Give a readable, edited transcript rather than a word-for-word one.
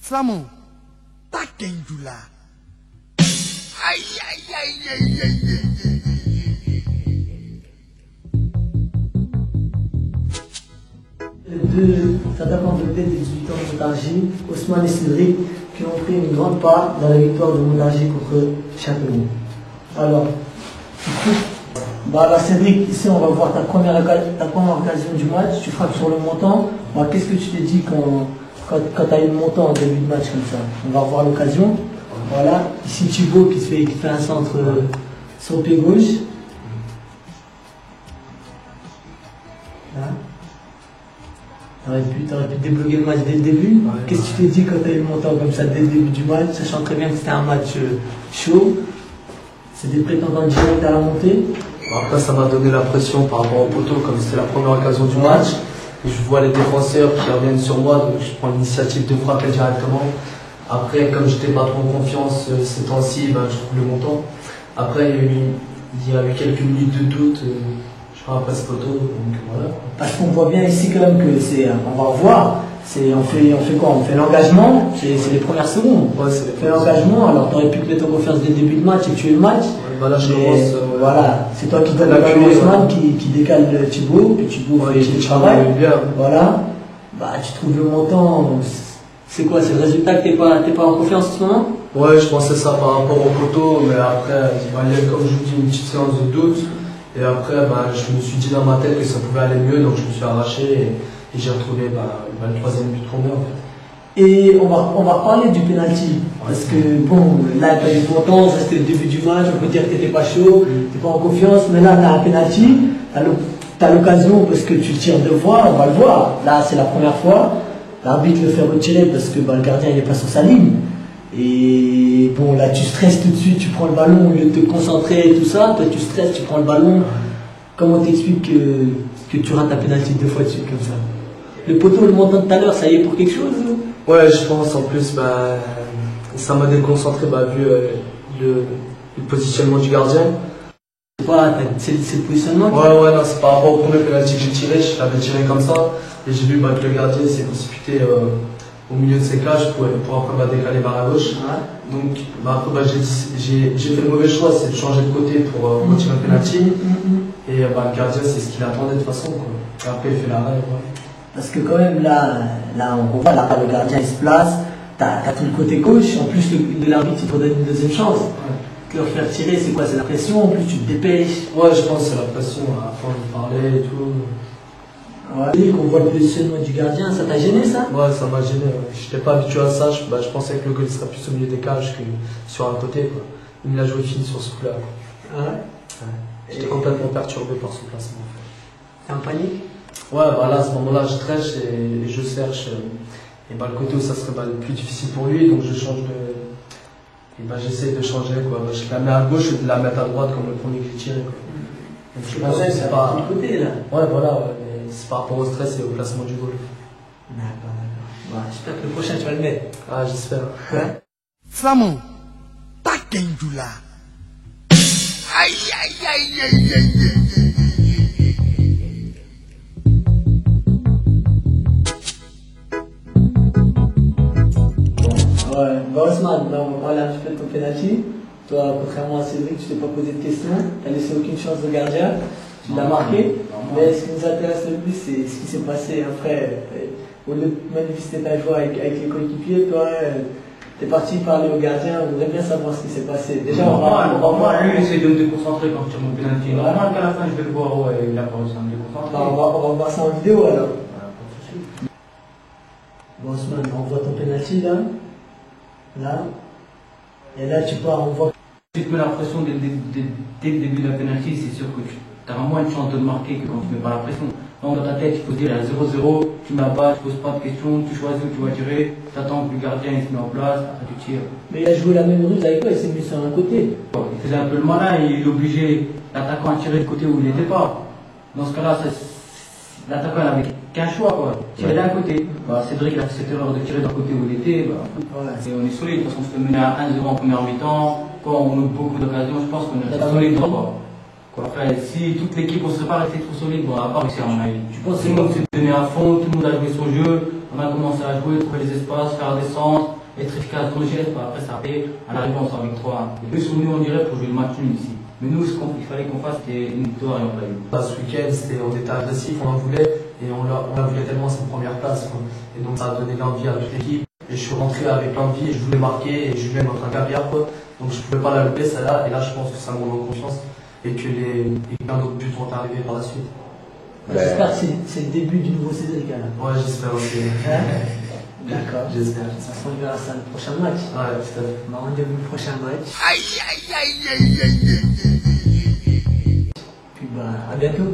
Flamand, pas Kendula. Aïe, aïe, aïe, aïe, aïe, aïe. Les deux attaquants de tête des 18 ans de Montargis, Ousmane et Cédric, qui ont pris une grande part dans la victoire de Montargis contre Châteauroux. Alors, là, Cédric, ici on va voir ta première occasion du match, tu frappes sur le montant. Qu'est-ce que tu t'es dit quand tu as eu le montant en début de match comme ça? On va revoir l'occasion. Voilà, ici Thibaut qui fait un centre sur le pied gauche. Là. T'aurais pu débloquer le match dès le début. Qu'est-ce que tu t'es dit quand tu as eu le montant comme ça dès le début du match, sachant très bien que c'était un match chaud? C'est des prétendants directs à la montée. Après, ça m'a donné la pression par rapport au poteau, comme c'était la première occasion du match. Et je vois les défenseurs qui reviennent sur moi, donc je prends l'initiative de frapper directement. Après, comme j'étais pas trop en confiance ces temps-ci, je trouve le montant. Après, il y a eu quelques minutes de doute. Je crois après ce poteau, donc voilà. Parce qu'on voit bien ici quand même que on va revoir, on fait quoi? On fait l'engagement, c'est les premières secondes. Ouais, on fait l'engagement, alors tu aurais pu te mettre en confiance dès le début de match et tuer le match. Là, je commence. Voilà, c'est toi qui donne la Ousmane qui décale Thibaut, puis Thibaut fait le travail. Voilà, tu trouves le montant. C'est quoi? C'est le résultat que t'es pas en confiance en ce moment? Ouais, je pensais ça par rapport au poteau, mais après, il y a comme je vous dis une petite séance de doute. Et après, je me suis dit dans ma tête que ça pouvait aller mieux, donc je me suis arraché et j'ai retrouvé le troisième but pour moi en fait. Et on va reparler du penalty. Parce que bon, là tu as eu longtemps, ça c'était le début du match, on peut dire que tu n'étais pas chaud, tu n'es pas en confiance, mais là tu as un penalty, tu as l'occasion parce que tu tires deux fois, on va le voir. Là c'est la première fois, l'arbitre le fait retirer parce que le gardien il n'est pas sur sa ligne. Et bon, là tu stresses tout de suite, tu prends le ballon au lieu de te concentrer et tout ça, toi tu stresses, tu prends le ballon. Comment t'expliques que tu rates ta penalty deux fois de suite comme ça? Le poteau, le montant de tout à l'heure, ça y est pour quelque chose? Ouais, je pense en plus, ça m'a déconcentré vu le positionnement du gardien. C'est le positionnement? Ouais, non, c'est par rapport au premier penalty que j'ai tiré, je l'avais tiré comme ça, et j'ai vu que le gardien s'est précipité au milieu de ses cages pour après décaler vers la gauche. Ouais. Donc après j'ai fait le mauvais choix, c'est de changer de côté pour retirer le penalty. Et le gardien c'est ce qu'il attendait de toute façon quoi. Après il fait l'arrêt. Ouais. Parce que quand même là on voit là le gardien il se place, t'as tout le côté gauche, en plus de l'arbitre il te donne une deuxième chance. Ouais. Leur faire tirer c'est quoi? C'est la pression, en plus tu te dépêches. Ouais, je pense que c'est la pression à force de parler et tout. Ouais. Et qu'on voit le positionnement du gardien, ça t'a gêné ça? Ouais, ça m'a gêné. Ouais. Je n'étais pas habitué à ça. Je pensais que le goal serait plus au milieu des cages que sur un côté. Quoi. Il me l'a joué fini sur ce coup-là. Ah ouais? J'étais complètement perturbé par son placement. C'est un panique? Ouais, là à ce moment-là, je trèche et je cherche. Et le côté où ça serait le plus difficile pour lui, donc je change de. Et j'essaie de changer. Quoi. Je la mets à gauche et de la mettre à droite comme le premier que j'ai tiré. Quoi. Donc je pense que c'est pas. Côté, là. Ouais, voilà. Ouais. C'est par rapport au stress et au placement du goal. D'accord. J'espère que le prochain tu vas le mettre. Ah, j'espère. Flamand, pas Kendula. Aïe, aïe, aïe, aïe, aïe, aïe. Ouais, Ousmane, on va parler un petit peu de ton penalty. Toi, contrairement à Cédric, tu t'es pas posé de questions, tu n'as laissé aucune chance de gardien. Tu l'as marqué, mais ce qui nous intéresse le plus, c'est ce qui s'est passé après. Au lieu de manifester ta joie avec les coéquipiers, toi, t'es parti parler au gardien, on voudrait bien savoir ce qui s'est passé. Déjà, on va voir. Lui, essaie de me déconcentrer quand je tire mon penalty. Normal qu'à la fin, je vais le voir, il a pas réussi à me déconcentrer. On va voir ça en vidéo alors. Bon, Ousmane, on voit ton penalty là. Là. Et là, tu pars, on voit. Si tu mets la pression dès le début de la penalty, c'est sûr que tu as moins de chance de le marquer que quand tu mets pas la pression. Donc dans ta tête, il faut se dire à 0-0, tu ne mets pas, tu ne poses pas de questions, tu choisis où tu vas tirer, tu attends que le gardien il se met en place, après tu tires. Mais il a joué la même ruse avec toi, il s'est mis sur un côté. Il faisait un peu le malin, il obligeait l'attaquant à tirer du côté où il n'était pas. Dans ce cas-là, l'attaquant n'avait qu'un choix, quoi. Tirer d'un côté. Cédric il a fait cette erreur de tirer d'un côté où il était. Et on est solide, parce qu'on se fait mener à 1-0 en première mi-temps. Quand on a beaucoup d'occasions, je pense qu'on est solide. Après, si toute l'équipe ne serait pas restée trop solide, on n'a pas réussi à mon avis. Tu penses que tout le monde s'est donné à fond, tout le monde a joué son jeu, on a commencé à jouer, trouver les espaces, faire des centres, être efficace dans le geste. Après, ça a payé. À l'arrivée, on sort avec 3-1. Et plus sur nous, on dirait, pour jouer le match nul ici. Mais nous, ce qu'il fallait qu'on fasse, c'était une victoire et on l'a eu. Ce week-end, on était agressif, on en voulait, et on la voulait tellement, c'est une première place, quoi. Et donc ça a donné l'envie à toute l'équipe. Et je suis rentré avec l'envie, et je voulais marquer, et Julien est notre carrière, quoi. Donc je ne pouvais pas la louper, celle-là, et là je pense que ça me remet en confiance, et que plein d'autres buts vont arriver par la suite. J'espère que c'est le début du nouveau Cédric, là. Ouais, j'espère aussi. D'accord. J'espère. De toute façon, on verra ça le prochain match. Ouais, tout à fait. On a rendez-vous le prochain match. Aïe, aïe, aïe, aïe, aïe, aïe, aïe, aïe. Puis bah, à bientôt.